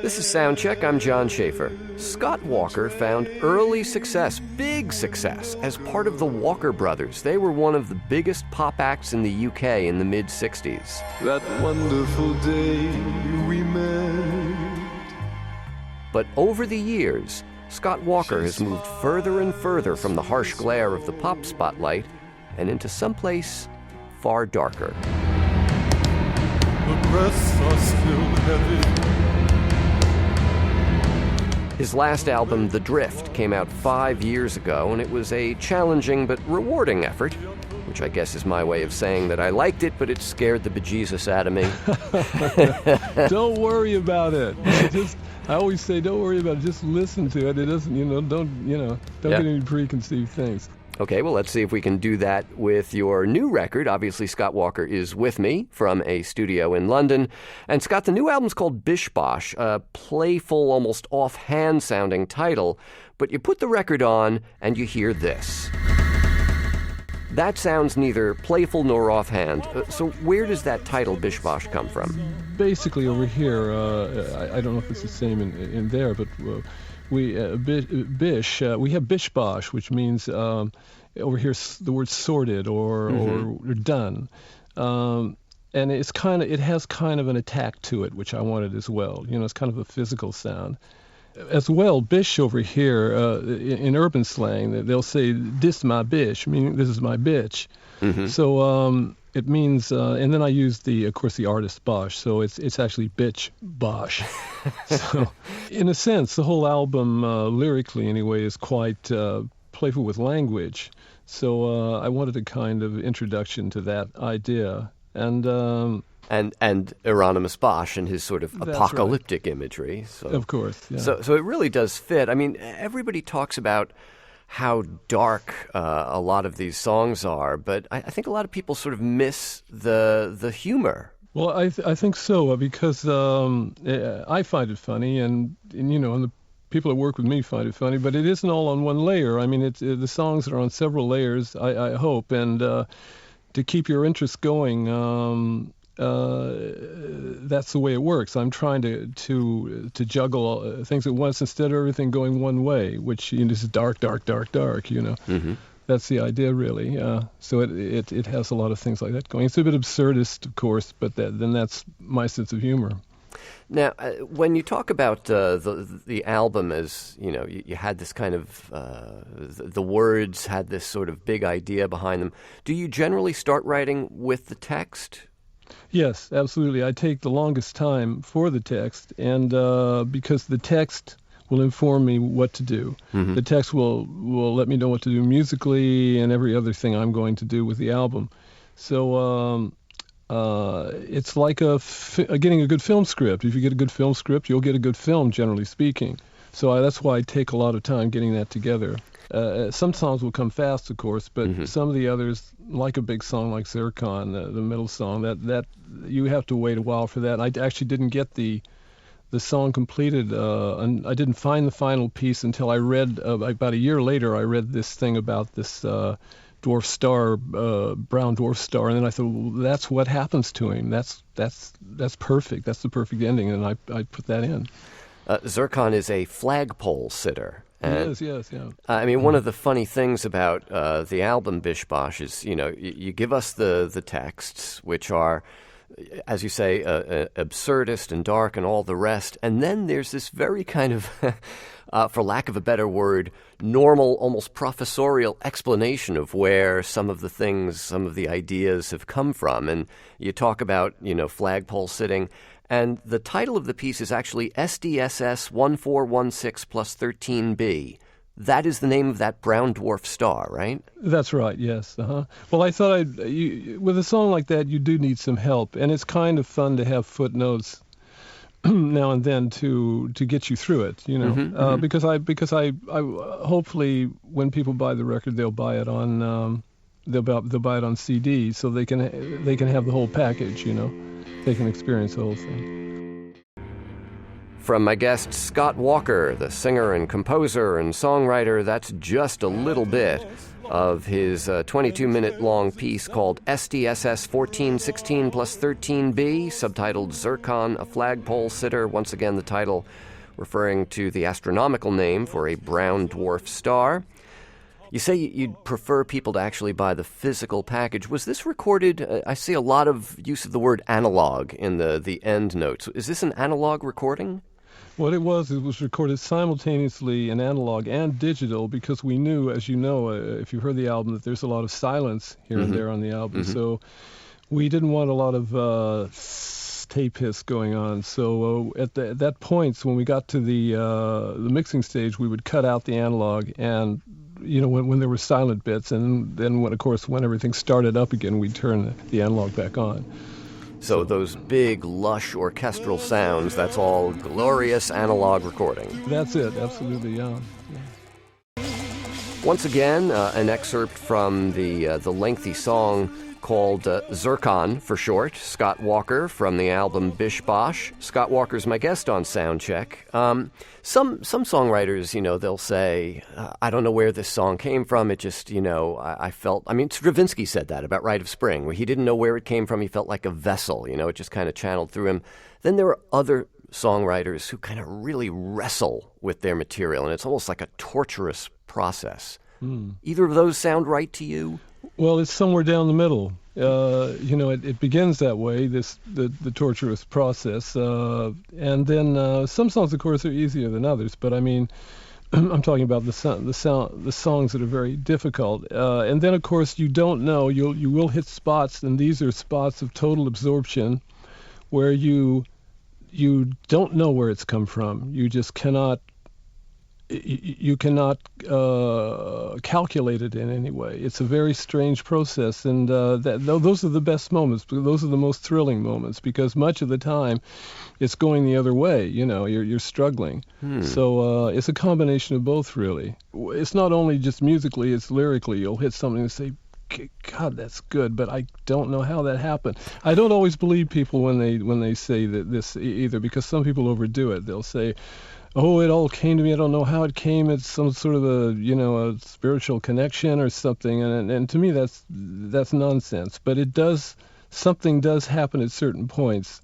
This is Soundcheck. I'm John Schaefer. Scott Walker found early success, big success, as part of the Walker Brothers. They were one of the biggest pop acts in the UK in the mid-'60s. That wonderful day we met. But over the years, Scott Walker has moved further and further from the harsh glare of the pop spotlight and into someplace far darker. The breaths are still heavy. His last album, The Drift, came out 5 years ago, and it was a challenging but rewarding effort, which I guess is my way of saying that I liked it, but it scared the bejesus out of me. Don't worry about it. I always say, don't worry about it. Just listen to it. It doesn't, don't get any preconceived things. Okay, well, let's see if we can do that with your new record. Obviously, Scott Walker is with me from a studio in London. And Scott, the new album's called Bish Bosch, a playful, almost offhand-sounding title. But you put the record on and you hear this. That sounds neither playful nor offhand. So where does that title, Bish Bosch, come from? Basically, over here, I don't know if it's the same in there, but we have Bish Bosch, which means over here the word sorted or done, and it has kind of an attack to it, which I wanted as well. It's kind of a physical sound. As well, bish over here, in urban slang, they'll say, "This my bish," meaning this is my bitch. Mm-hmm. So it means, and then I use of course, the artist Bosch, so it's actually Bitch Bosch. So, in a sense, the whole album, lyrically anyway, is quite playful with language. So I wanted a kind of introduction to that idea. And Hieronymus Bosch and his sort of apocalyptic imagery. So, of course, yeah. So it really does fit. I mean, everybody talks about how dark a lot of these songs are, but I think a lot of people sort of miss the humor. Well, I think so, because I find it funny, and the people that work with me find it funny, but it isn't all on one layer. I mean, the songs are on several layers, I hope, and to keep your interest going, that's the way it works. I'm trying to juggle things at once instead of everything going one way, which is dark, dark, dark, dark. Mm-hmm. That's the idea, really. So it has a lot of things like that going. It's a bit absurdist, of course, but then that's my sense of humor. Now, when you talk about the album as, you had this kind of, the words had this sort of big idea behind them, do you generally start writing with the text? Yes, absolutely. I take the longest time for the text, and because the text will inform me what to do. Mm-hmm. The text will let me know what to do musically and every other thing I'm going to do with the album. So it's like getting a good film script. If you get a good film script, you'll get a good film, generally speaking. So that's why I take a lot of time getting that together. Some songs will come fast, of course, but some of the others, like a big song like Zircon, the middle song, that you have to wait a while for that. I actually didn't get the song completed, and I didn't find the final piece until I read, about a year later, I read this thing about this dwarf star, brown dwarf star, and then I thought, well, that's what happens to him. That's perfect. That's the perfect ending, and I put that in. Zircon is a flagpole sitter. Yes, yeah. I mean, one of the funny things about the album Bish Bosch is, you give us the texts, which are, as you say, absurdist and dark and all the rest, and then there's this very kind of, for lack of a better word, normal, almost professorial explanation of where some of the things, some of the ideas have come from. And you talk about, flagpole sitting. And the title of the piece is actually SDSS 1416 plus 13B. That is the name of that brown dwarf star, right? That's right, yes. Uh-huh. Well, I thought with a song like that, you do need some help. And it's kind of fun to have footnotes now and then to get you through it, because I hopefully when people buy the record, they'll buy it on they'll buy it on CD, so they can have the whole package, They can experience the whole thing. from my guest Scott Walker, the singer and composer and songwriter. That's just a little bit of his 22-minute-long piece called SDSS 1416 plus 13B, subtitled Zircon, a Flagpole Sitter. Once again, the title referring to the astronomical name for a brown dwarf star. You say you'd prefer people to actually buy the physical package. Was this recorded? I see a lot of use of the word analog in the end notes. Is this an analog recording? What it was recorded simultaneously in analog and digital because we knew, as you know, if you heard the album, that there's a lot of silence here and there on the album. So we didn't want a lot of tape hiss going on. So at that point, when we got to the mixing stage, we would cut out the analog and when there were silent bits, and then when everything started up again, we'd turn the analog back on. So those big, lush orchestral sounds, that's all glorious analog recording. That's it, absolutely, yeah. Once again, an excerpt from the lengthy song called Zircon, for short. Scott Walker from the album Bish Bosch. Scott Walker's my guest on Soundcheck. Some songwriters, they'll say, I don't know where this song came from. It just, I felt... Stravinsky said that about Rite of Spring, where he didn't know where it came from. He felt like a vessel, it just kind of channeled through him. Then there are other songwriters who kind of really wrestle with their material, and it's almost like a torturous process. Either of those sound right to you? Well, it's somewhere down the middle. It begins that way, the torturous process, and then some songs, of course, are easier than others. But I'm talking about the songs that are very difficult. And then, of course, you don't know. You will hit spots, and these are spots of total absorption, where you don't know where it's come from. You just cannot. You cannot calculate it in any way. It's a very strange process, and those are the best moments. Those are the most thrilling moments because much of the time, it's going the other way. You're struggling. So it's a combination of both, really. It's not only just musically; it's lyrically. You'll hit something and say, "God, that's good," but I don't know how that happened. I don't always believe people when they say that this either, because some people overdo it. They'll say, "Oh, it all came to me. I don't know how it came. It's some sort of a spiritual connection or something." And to me, that's nonsense. But something does happen at certain points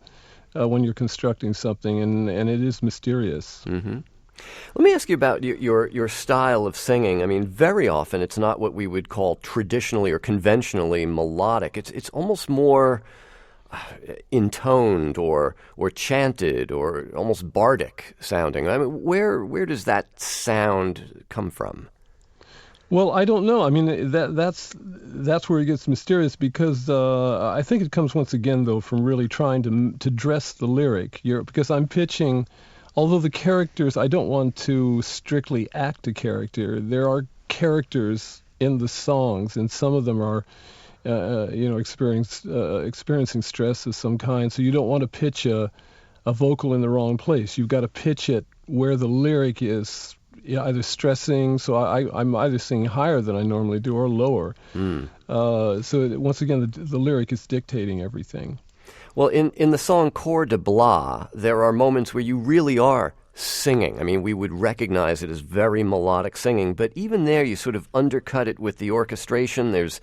when you're constructing something, and it is mysterious. Mm-hmm. Let me ask you about your style of singing. Very often it's not what we would call traditionally or conventionally melodic. It's almost more intoned or chanted or almost bardic sounding. Where does that sound come from? Well, I don't know. That's where it gets mysterious because I think it comes once again though from really trying to dress the lyric. Because I'm pitching. Although the characters, I don't want to strictly act a character. There are characters in the songs, and some of them are, experiencing stress of some kind. So you don't want to pitch a vocal in the wrong place. You've got to pitch it where the lyric is either stressing. So I'm either singing higher than I normally do or lower. So once again, the lyric is dictating everything. Well, in the song Coeur de Bois, there are moments where you really are singing. We would recognize it as very melodic singing, but even there you sort of undercut it with the orchestration. There's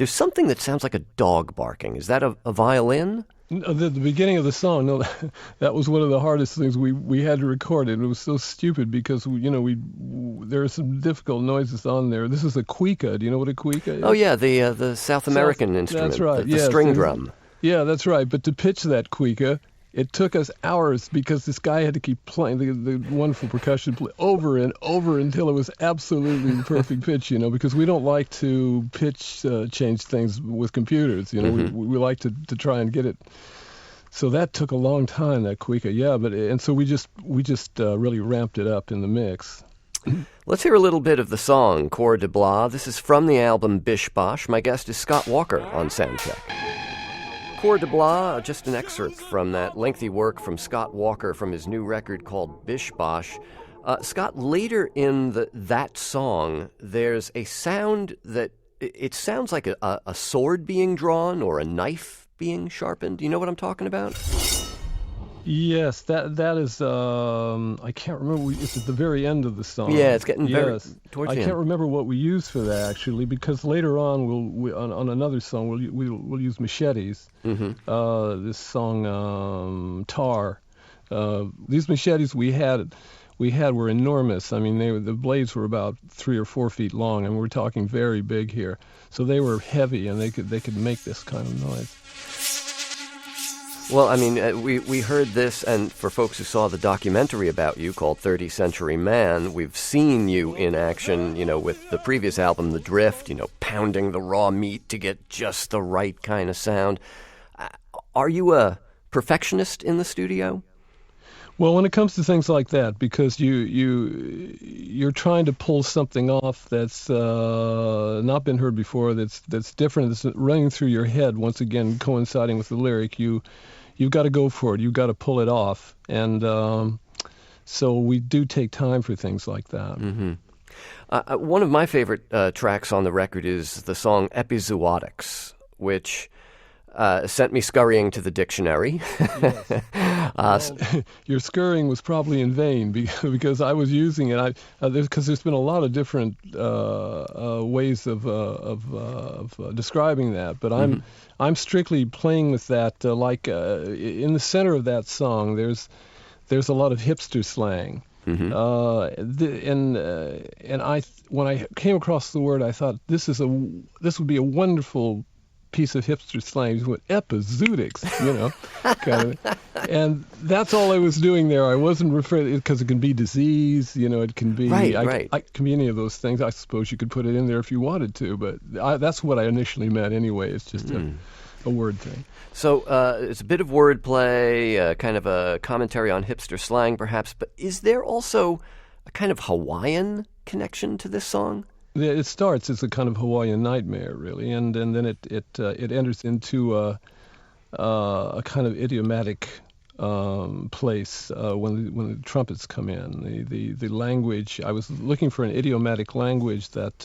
something that sounds like a dog barking. Is that a violin? The beginning of the song, no, that was one of the hardest things we had to record. It was so stupid because there are some difficult noises on there. This is a cuica. Do you know what a cuica is? Oh yeah, the South American instrument. That's right. The string drum. Yeah, that's right. But to pitch that cuica, it took us hours because this guy had to keep playing the wonderful percussion play over and over until it was absolutely the perfect pitch, because we don't like to pitch change things with computers. We like to try and get it. So that took a long time, that cuica. Yeah, and so we just really ramped it up in the mix. Let's hear a little bit of the song Coeur de Bois. This is from the album Bish Bosch. My guest is Scott Walker on Soundcheck. Coeur de Bois, just an excerpt from that lengthy work from Scott Walker from his new record called Bish Bosch. Scott, later in that song, there's a sound that it sounds like a sword being drawn or a knife being sharpened. Do you know what I'm talking about? Yes, that is. I can't remember. It's at the very end of the song. Yeah, it's getting very Yes, towards I the can't end. remember what we used for that actually, because later on on another song we'll use machetes. This song Tar. These machetes we had were enormous. I mean, the blades were about 3 or 4 feet long, and we're talking very big here. So they were heavy, and they could make this kind of noise. Well, I mean, we heard this, and for folks who saw the documentary about you called 30th Century Man, we've seen you in action, with the previous album, The Drift, pounding the raw meat to get just the right kind of sound. Are you a perfectionist in the studio? Well, when it comes to things like that, because you're trying to pull something off that's not been heard before, that's different, that's running through your head, once again coinciding with the lyric, you've got to go for it. You've got to pull it off, and so we do take time for things like that. Mm-hmm. One of my favorite tracks on the record is the song "Epizootics," which sent me scurrying to the dictionary. Yes. Well, your scurrying was probably in vain because I was using it. There's been a lot of different ways of describing that, but I'm strictly playing with that. In the center of that song, there's a lot of hipster slang. Mm-hmm. When I came across the word, I thought this would be a wonderful piece of hipster slang. With epizootics, kind of. And that's all I was doing there. I wasn't referring, because it can be disease, it can be right. It can be any of those things. I suppose you could put it in there if you wanted to, but that's what I initially meant anyway. It's just a word thing. So it's a bit of wordplay, kind of a commentary on hipster slang, perhaps. But is there also a kind of Hawaiian connection to this song? It starts as a kind of Hawaiian nightmare, really, and then it enters into a kind of idiomatic place when the trumpets come in. The language, I was looking for an idiomatic language that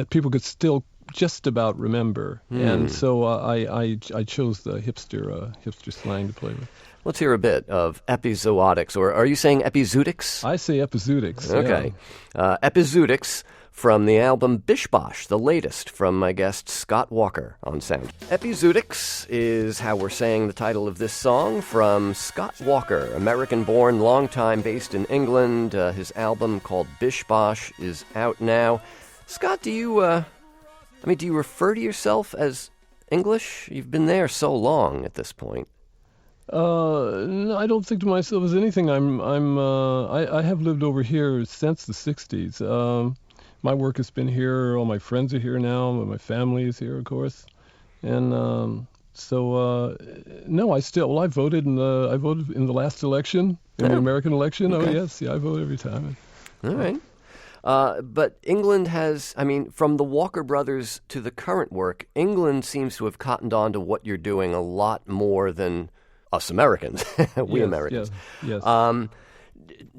people could still just about remember, and so I chose the hipster slang to play with. Let's hear a bit of epizootics, or are you saying epizootics? I say epizootics. Okay. Yeah. Epizootics from the album Bish Bosch, the latest from my guest Scott Walker on sound. Epizootics is how we're saying the title of this song from Scott Walker, American-born, long-time based in England. His album called Bish Bosch is out now. Scott, do you refer to yourself as English? You've been there so long at this point. No, I don't think to myself as anything. I have lived over here since the 60s. My work has been here. All my friends are here now. My family is here, of course. And no, I voted in the last election, in the American election. Okay. Oh yes, I vote every time. All right. But England has, from the Walker brothers to the current work, England seems to have cottoned on to what you're doing a lot more than us Americans, Americans. Yes.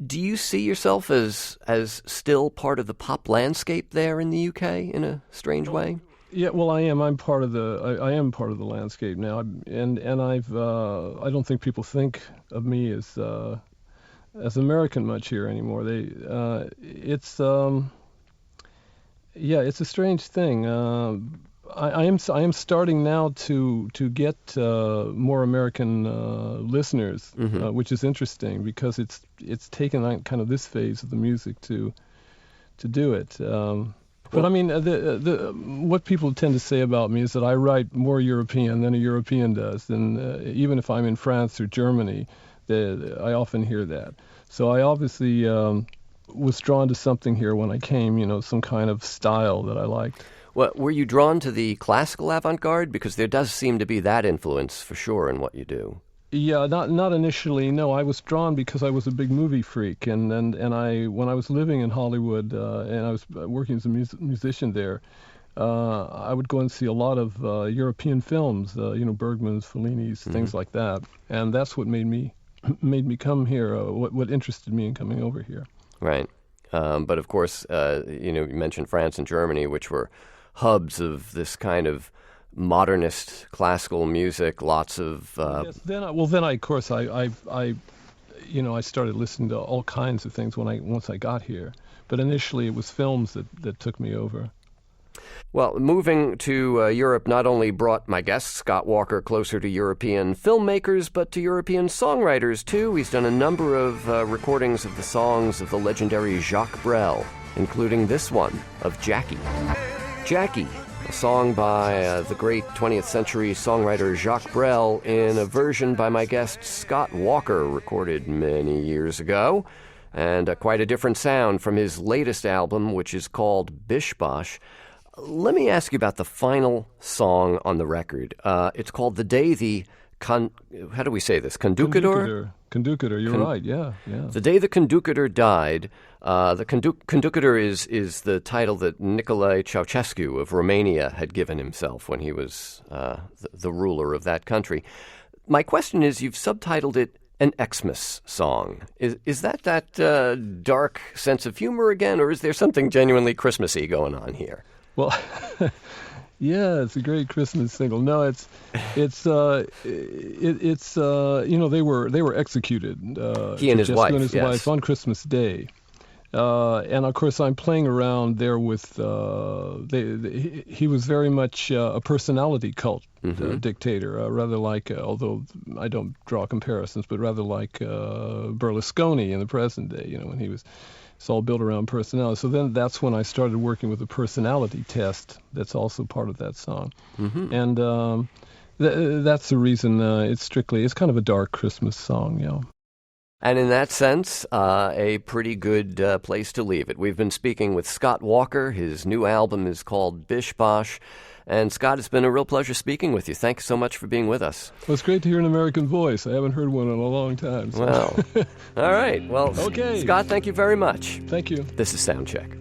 Do you see yourself as still part of the pop landscape there in the UK in a strange way? Yeah, well, I am. I am part of the landscape now, and I don't think people think of me as American much here anymore. It's a strange thing. I am starting now to get more American listeners, which is interesting because it's taken on kind of this phase of the music to do it. But what people tend to say about me is that I write more European than a European does, and even if I'm in France or Germany, I often hear that. So I obviously was drawn to something here when I came, some kind of style that I liked. Well, were you drawn to the classical avant-garde? Because there does seem to be that influence for sure in what you do. Yeah, not initially. No, I was drawn because I was a big movie freak, and when I was living in Hollywood and I was working as a musician there, I would go and see a lot of European films, Bergman's, Fellini's, things like that, and that's what made me come here. What interested me in coming over here. Right, but of course, you mentioned France and Germany, which were hubs of this kind of modernist classical music, lots of... Yes, then I, of course, I started listening to all kinds of things once I got here. But initially it was films that took me over. Well, moving to Europe not only brought my guest, Scott Walker, closer to European filmmakers, but to European songwriters, too. He's done a number of recordings of the songs of the legendary Jacques Brel, including this one of Jackie. Jackie, a song by the great 20th century songwriter Jacques Brel in a version by my guest, Scott Walker, recorded many years ago, and quite a different sound from his latest album, which is called Bish Bosch. Let me ask you about the final song on the record. It's called The Day the how do we say this? Conducador? Conducador, you're right, yeah. The Day the Conducador died. The Conducador is the title that Nicolae Ceausescu of Romania had given himself when he was the ruler of that country. My question is, you've subtitled it an Xmas song. Is that dark sense of humor again, or is there something genuinely Christmassy going on here? Well, yeah, it's a great Christmas single. No, it's they were executed. He and his wife, and his wife on Christmas Day, and of course I'm playing around there with. He was very much a personality cult dictator, rather like, although I don't draw comparisons, but rather like Berlusconi in the present day. When he was. It's all built around personality. So then that's when I started working with a personality test that's also part of that song. And that's the reason it's kind of a dark Christmas song, And in that sense, a pretty good place to leave it. We've been speaking with Scott Walker. His new album is called Bish Bosch. And Scott, it's been a real pleasure speaking with you. Thanks so much for being with us. Well, it's great to hear an American voice. I haven't heard one in a long time. So. Well, all right. Well, okay. Scott, thank you very much. Thank you. This is Soundcheck.